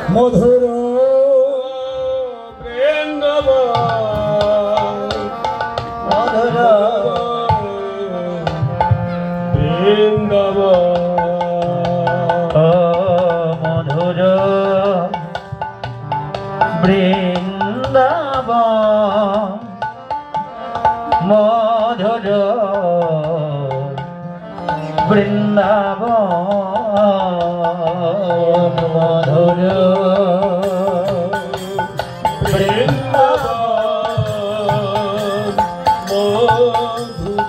মধুর বৃন্দাবন মধুর বৃন্দাবন মধুর বৃন্দাবন মধুর মধুর বৃন্দাবন মধুর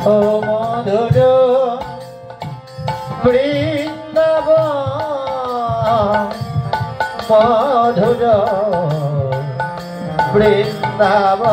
ও মধুর শ্রী বৃন্দাবন মধুর বৃন্দাবন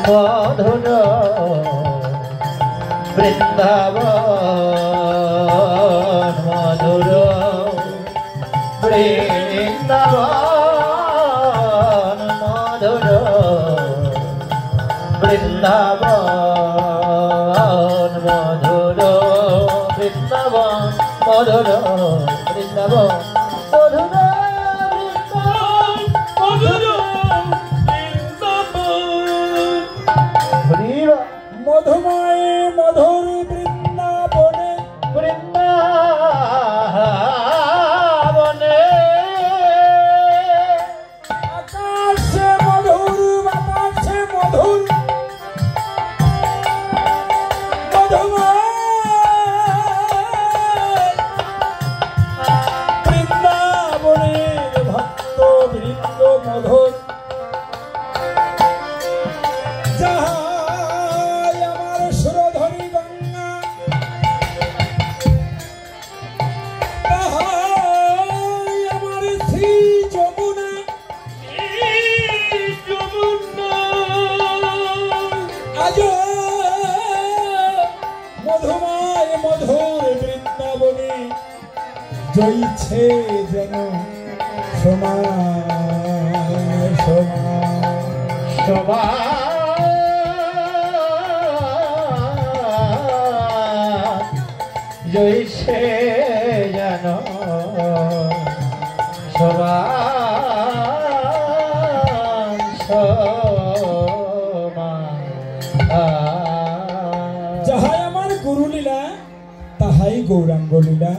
মধুর বৃন্দাবন মধুর বৃন্দাবন মধুর বৃন্দাবন মধুর বৃন্দাবন মধুর মধুময় মধুর বৃন্দাবনে বৃন্দাবনে আকাশে মধুর বাতাসে মধুর মধুময় বৃন্দাবনের ভক্ত বৃন্দ মধুর মধুময় মধুর বৃন্দাবনে জয়ছে যেন সমান সমান সমান জয়ছে যেন সমান সমান যাহাই আমার গুরু লীলা তাহাই গৌরাঙ্গ লীলা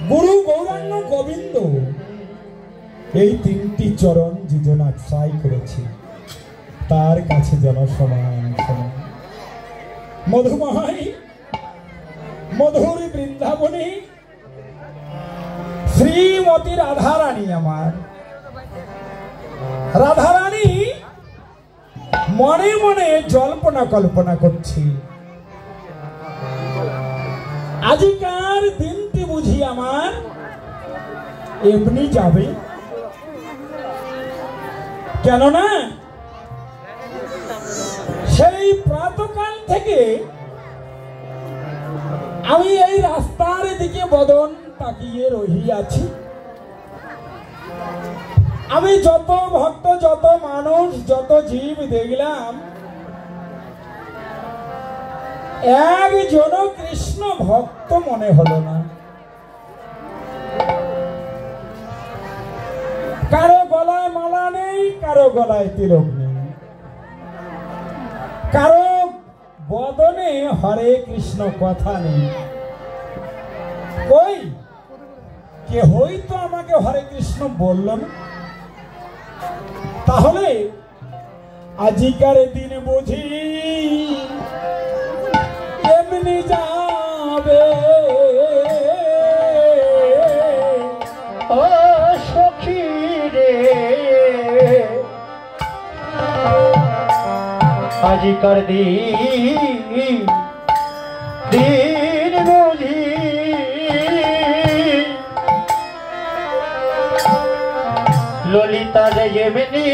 গুরু গৌরাঙ্গ গোবিন্দ এই তিনটি চরণ যিজন আশ্রয় করেছে তার কাছে যেন সমান সমান মধুময় মধুর বৃন্দাবনে শ্রীমতী রাধারানী আমার রাধারানী মনে মনে জল্পনা কল্পনা করছি আজিকার দিনটি বুঝি আমার এমনি যাবে কেননা সেই প্রাতকাল থেকে আমি এই রাস্তার দিকে বদন তাকিয়ে রহিয়াছি আমি যত ভক্ত যত মানুষ যত জীব দেখলাম একজন কৃষ্ণ ভক্ত মনে হলো না কারো গলায় মালা নেই কারো গলায় তিলক নেই কারো বদনে হরে কৃষ্ণ কথা নেই কই কেহই তো আমাকে হরে কৃষ্ণ বলল না তাহলে আজিকার দিন বুঝি এমনি যাবে ও সখী রে আজিকার দিন বুঝি ললিতা রে যেমনি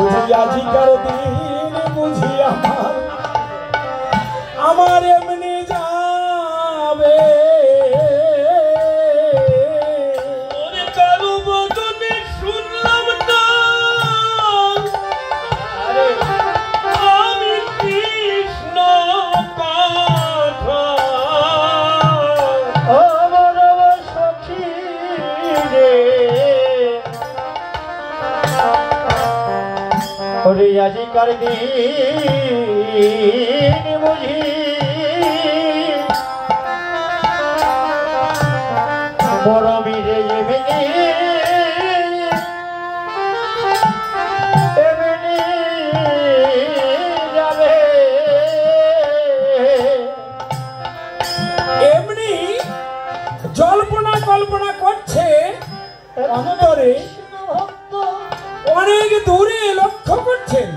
বুঝি আজিকার দিন বুঝি আমার এমনি যাবে কারো বদনে শুনলাম না আমি কৃষ্ণ কথা আমার সখী রে ওরে আজিকার দিন বুঝি মরমি রে এমনি এমনি যাবে এমনি জল্পনা কল্পনা করছে অন্তরে অনেক দূরে লক্ষ্য করছেন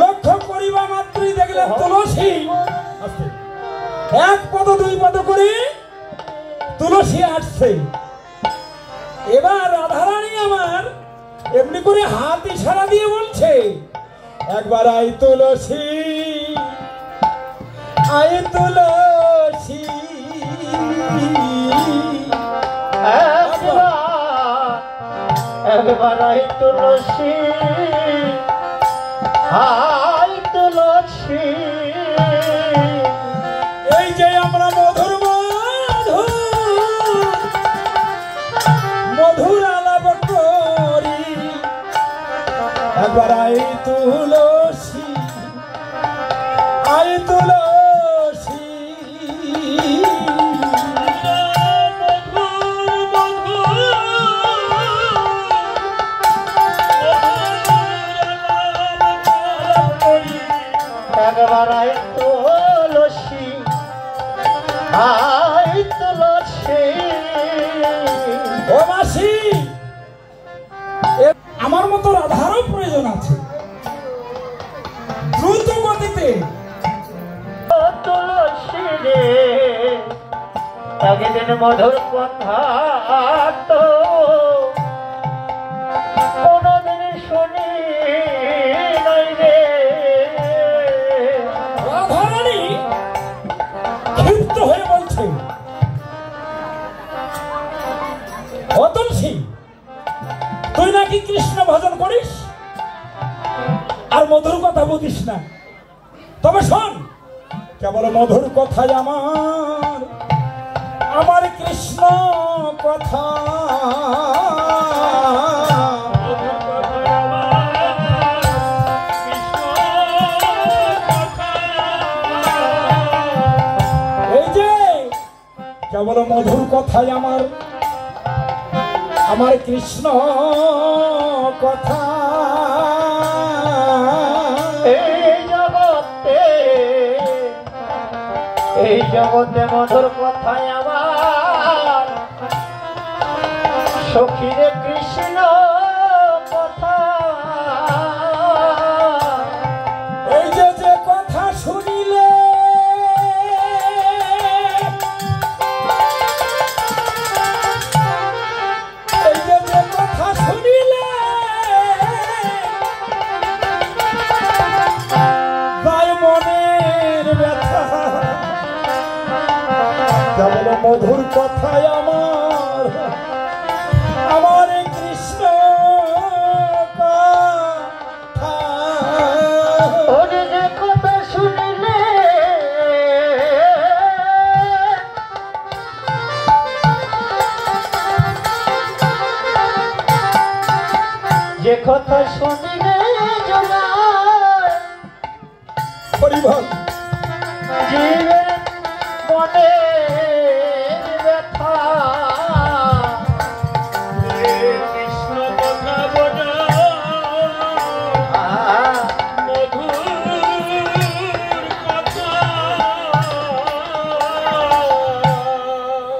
লক্ষ্য করিবা মাত্রই দেখলেন তুলসী এক পদ দুই পদ করে তুলসী আসছে এবার রাধারানী আমার এমনি করে হাত ইশারা দিয়ে বলছে একবার আই তুলসী আই তুলসী একবার আই তুলসী হাই তুলসী এই যে আমরা মধুর মধুর মধুর আলাপ করি একবার আই তুলসী আই তুলসী একবার আই তুলসী হাই তুলসী ও মাসি আমার মতো রাধারও প্রয়োজন আছে দ্রুত গতিতে তুলসী রে একদিন মধুর কথা তো কোনদিন শুনি নাই রে রাধারানী ক্ষিপ্ত হয়ে বলছে অতুল সিং তুই নাকি কৃষ্ণ ভজন করিস আর মধুর কথা বুঝিস না তবে শোন কেবল মধুর কথাই আমার আমার কৃষ্ণ কথা এই যে কেবল মধুর কথাই আমার আমার কৃষ্ণ কথা এই জগতে মধুর কথাই আমার সখীরে কৃষ্ণ কথা এই যে যে কথা শুনিলে এই যে যে কথা শুনিলে তাই মনের ব্যথা কেবল মধুর কথাই আমার আমার কৃষ্ণ কথা ওরে যে কথা শুনিলে যে কথা শুনিলে জোগায় পরিবার জীবের মনে ব্যথা কৃষ্ণ কথা বলা মধুর কথা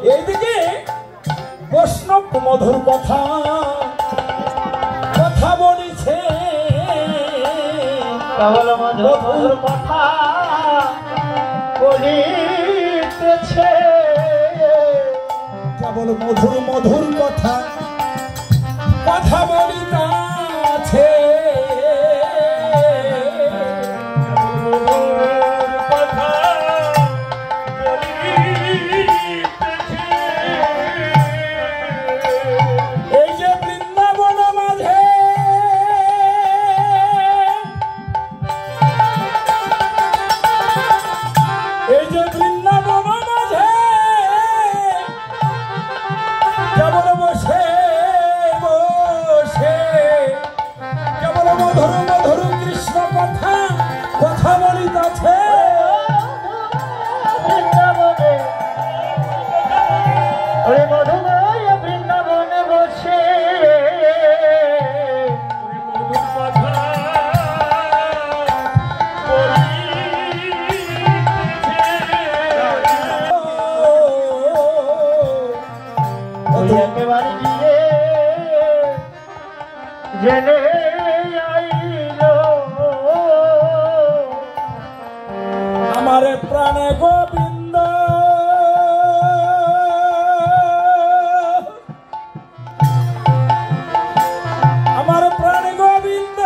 এইদিকে বৈষ্ণব মধুর কথা কথা বলিছে কেবল মধুর কথা বলিতেছে কেবল মধুর মধুর কথা কথা বলিতাছে মধুর মধুর কৃষ্ণ কথা কথা বলিতেছে বৃন্দাবনে ওরে মধুময় বৃন্দাবনে বসে মধুর কথা ওই একেবারে গিয়ে জেনে আইল আমার প্রাণে গোবিন্দ আমার প্রাণে গোবিন্দ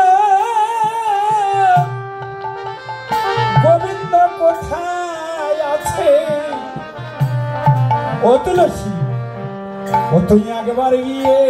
গোবিন্দ কোথায় আছে ও তুলসী ও তুই একবার গিয়ে